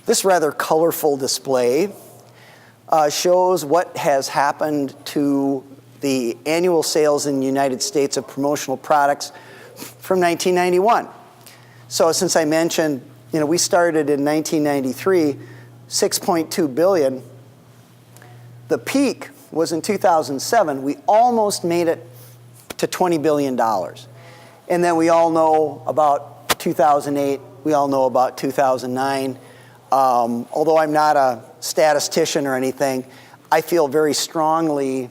This rather colorful display shows what has happened to the annual sales in the United States of promotional products from 1991. So since I mentioned, we started in 1993, 6.2 billion. The peak was in 2007. We almost made it to $20 billion. And then we all know about 2008. We all know about 2009. Although I'm not a statistician or anything, I feel very strongly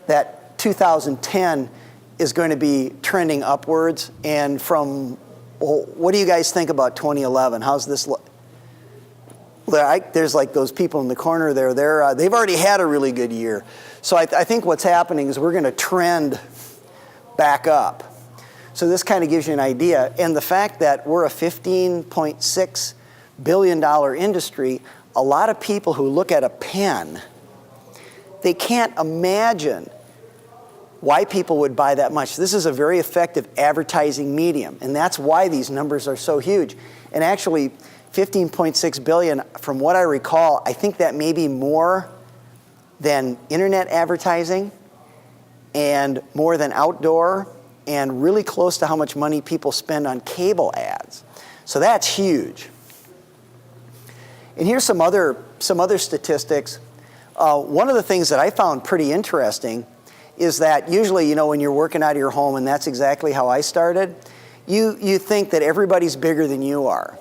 that 2010 is going to be trending upwards. And what do you guys think about 2011? How's this look? There's like those people in the corner there. They've already had a really good year. So I think what's happening is we're going to trend back up. So this kind of gives you an idea. And the fact that we're a $15.6 billion industry, a lot of people who look at a pen, they can't imagine why people would buy that much. This is a very effective advertising medium, and that's why these numbers are so huge. And actually, 15.6 billion, from what I recall, I think that may be more than internet advertising and more than outdoor and really close to how much money people spend on cable ads. So that's huge. And here's some other statistics. One of the things that I found pretty interesting is that usually, when you're working out of your home, and that's exactly how I started, you think that everybody's bigger than you are.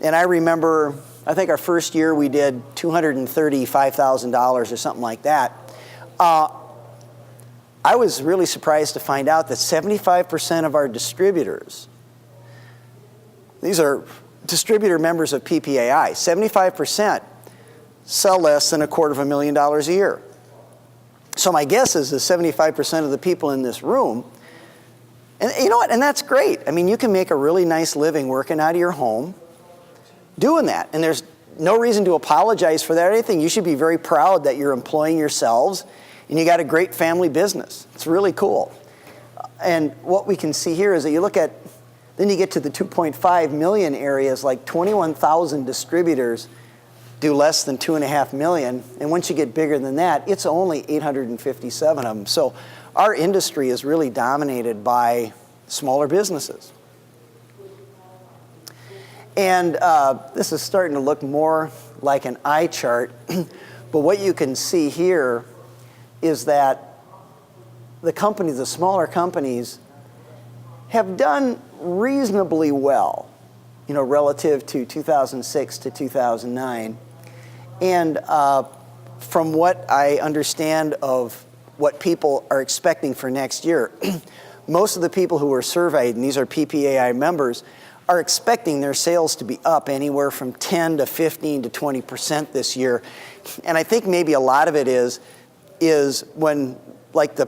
And I remember, I think our first year we did $235,000 or something like that. I was really surprised to find out that 75% of our distributors, these are distributor members of PPAI, 75% sell less than $250,000 a year. So my guess is that 75% of the people in this room, and you know what, and that's great. I mean, you can make a really nice living working out of your home doing that. And there's no reason to apologize for that or anything. You should be very proud that you're employing yourselves and you got a great family business. It's really cool. And what we can see here is that you look at, then you get to the 2.5 million areas, like 21,000 distributors do less than 2.5 million. And once you get bigger than that, it's only 857 of them. So our industry is really dominated by smaller businesses. And this is starting to look more like an eye chart. But what you can see here is that the smaller companies have done reasonably well, relative to 2006 to 2009. And from what I understand of what people are expecting for next year, most of the people who were surveyed, and these are PPAI members, are expecting their sales to be up anywhere from 10 to 15 to 20% this year. And I think maybe a lot of it is when, like the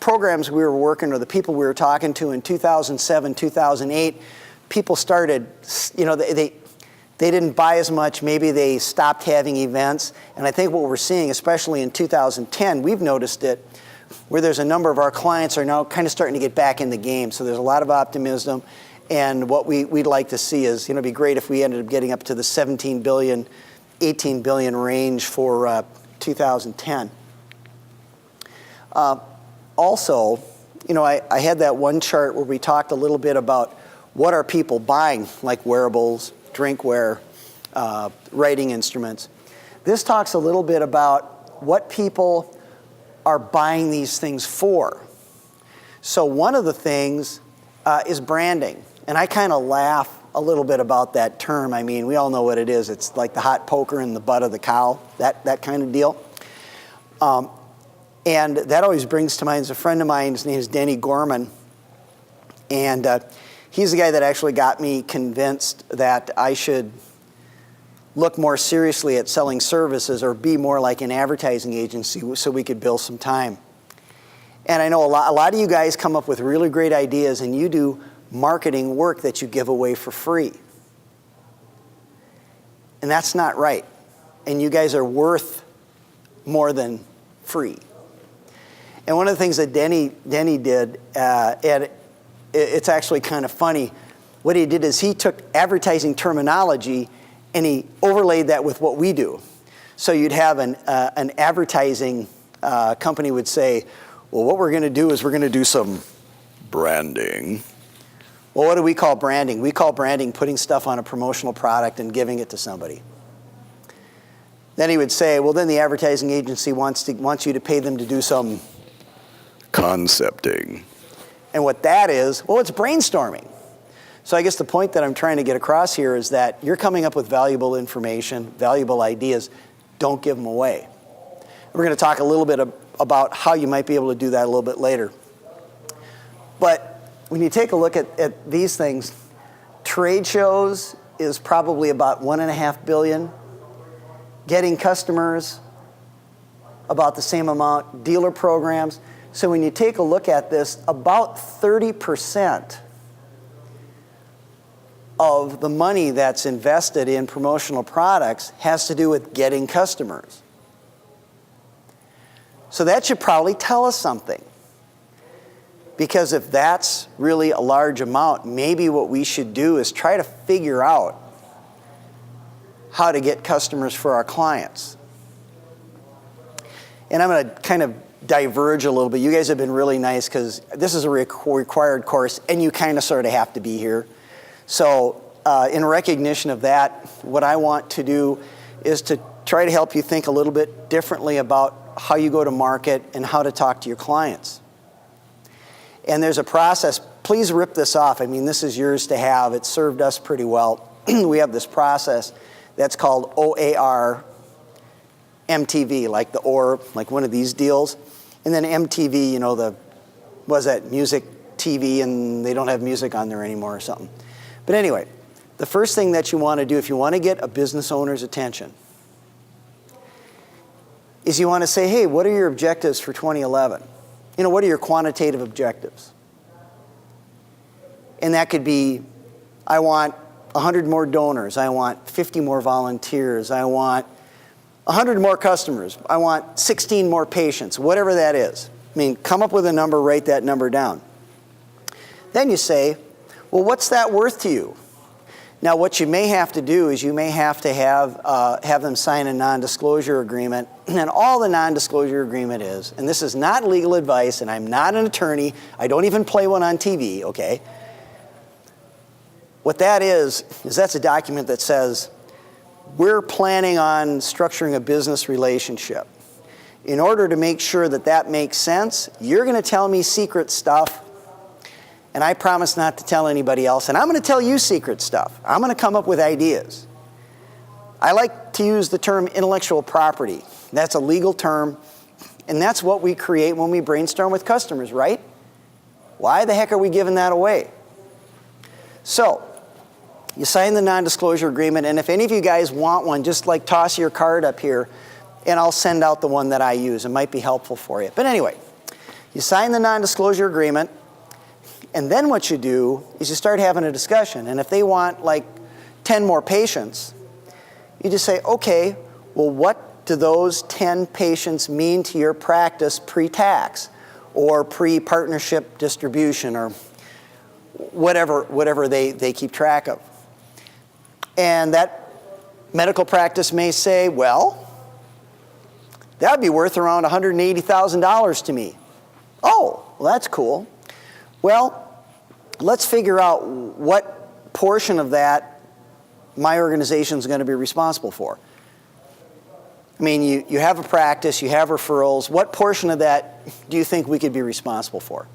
programs we were working or the people we were talking to in 2007, 2008, people started, they didn't buy as much, maybe they stopped having events. And I think what we're seeing, especially in 2010, we've noticed it, where there's a number of our clients are now kind of starting to get back in the game. So there's a lot of optimism. And what we'd like to see is, it'd be great if we ended up getting up to the 17 billion, 18 billion range for 2010. Also, I had that one chart where we talked a little bit about what are people buying, like wearables, drinkware, writing instruments. This talks a little bit about what people are buying these things for. So one of the things is branding. And I kind of laugh a little bit about that term. I mean, we all know what it is. It's like the hot poker in the butt of the cow, that kind of deal. And that always brings to mind, a friend of mine, his name is Denny Gorman. And he's the guy that actually got me convinced that I should look more seriously at selling services or be more like an advertising agency so we could bill some time. And I know a lot of you guys come up with really great ideas and you do marketing work that you give away for free. And that's not right. And you guys are worth more than free. And one of the things that Denny did, and it's actually kind of funny, What he did is he took advertising terminology and he overlaid that with what we do. So you'd have an advertising company would say, well, what we're going to do is we're going to do some branding. Well, what do we call branding? We call branding putting stuff on a promotional product and giving it to somebody. Then he would say, well, then the advertising agency wants you to pay them to do some concepting. And what that is, well, it's brainstorming. So I guess the point that I'm trying to get across here is that you're coming up with valuable information, valuable ideas. Don't give them away. We're going to talk a little bit about how you might be able to do that a little bit later. But when you take a look at these things, trade shows is probably about $1.5 billion. Getting customers, about the same amount. Dealer programs. So when you take a look at this, about 30% of the money that's invested in promotional products has to do with getting customers. So that should probably tell us something. Because if that's really a large amount, maybe what we should do is try to figure out how to get customers for our clients. And I'm going to kind of diverge a little bit. You guys have been really nice because this is a required course and you kind of sort of have to be here. So in recognition of that, what I want to do is to try to help you think a little bit differently about how you go to market and how to talk to your clients. And there's a process. Please rip this off. I mean, this is yours to have. It's served us pretty well. We have this process that's called OAR MTV, like the OR, like one of these deals. And then MTV, you know, was that music TV and they don't have music on there anymore or something. But anyway, the first thing that you want to do if you want to get a business owner's attention is you want to say, hey, what are your objectives for 2011? You know, what are your quantitative objectives? And that could be, I want 100 more donors. I want 50 more volunteers. I want 100 more customers. I want 16 more patients, whatever that is. I mean, come up with a number, write that number down. Then you say, well, what's that worth to you? Now, what you may have to do is you may have to have them sign a non-disclosure agreement. And all the non-disclosure agreement is, and this is not legal advice, and I'm not an attorney. I don't even play one on TV, okay? What that is that's a document that says, we're planning on structuring a business relationship. In order to make sure that that makes sense, you're going to tell me secret stuff, and I promise not to tell anybody else, and I'm going to tell you secret stuff. I'm going to come up with ideas. I like to use the term intellectual property. That's a legal term, and that's what we create when we brainstorm with customers, right? Why the heck are we giving that away? So, you sign the non-disclosure agreement, and if any of you guys want one, just like toss your card up here, and I'll send out the one that I use. It might be helpful for you. But anyway, you sign the non-disclosure agreement, and then what you do is you start having a discussion. And if they want like 10 more patients, you just say, okay, well, what do those 10 patients mean to your practice pre-tax or pre-partnership distribution or whatever they keep track of? And that medical practice may say, well, that would be worth around $180,000 to me. Oh, well, that's cool. Well, let's figure out what portion of that my organization is going to be responsible for. I mean, you have a practice, you have referrals. What portion of that do you think we could be responsible for?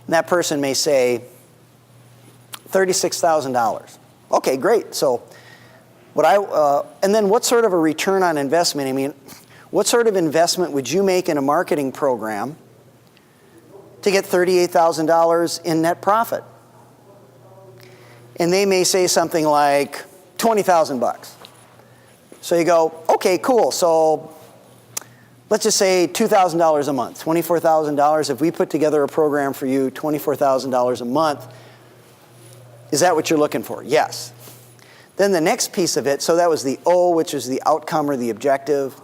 And that person may say, $36,000. Okay, great. So, and then what sort of a return on investment? I mean, what sort of investment would you make in a marketing program to get $38,000 in net profit? And they may say something like $20,000. So you go, okay, cool. So let's just say $2,000 a month, $24,000. If we put together a program for you, $24,000 a month, is that what you're looking for? Yes. Then the next piece of it, so that was the O, which is the outcome or the objective.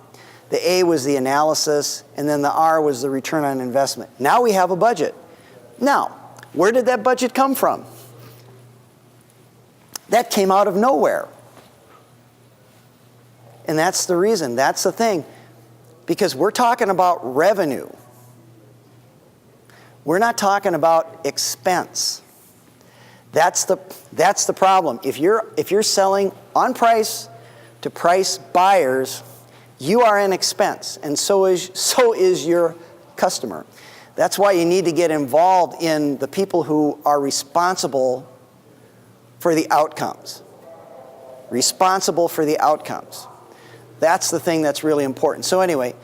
The A was the analysis, and then the R was the return on investment. Now we have a budget. Now, where did that budget come from? That came out of nowhere. And that's the reason, that's the thing. Because we're talking about revenue. We're not talking about expense. That's the problem. If you're selling on price to price buyers, you are an expense, and so is your customer. That's why you need to get involved in the people who are responsible for the outcomes. Responsible for the outcomes. That's the thing that's really important. So anyway,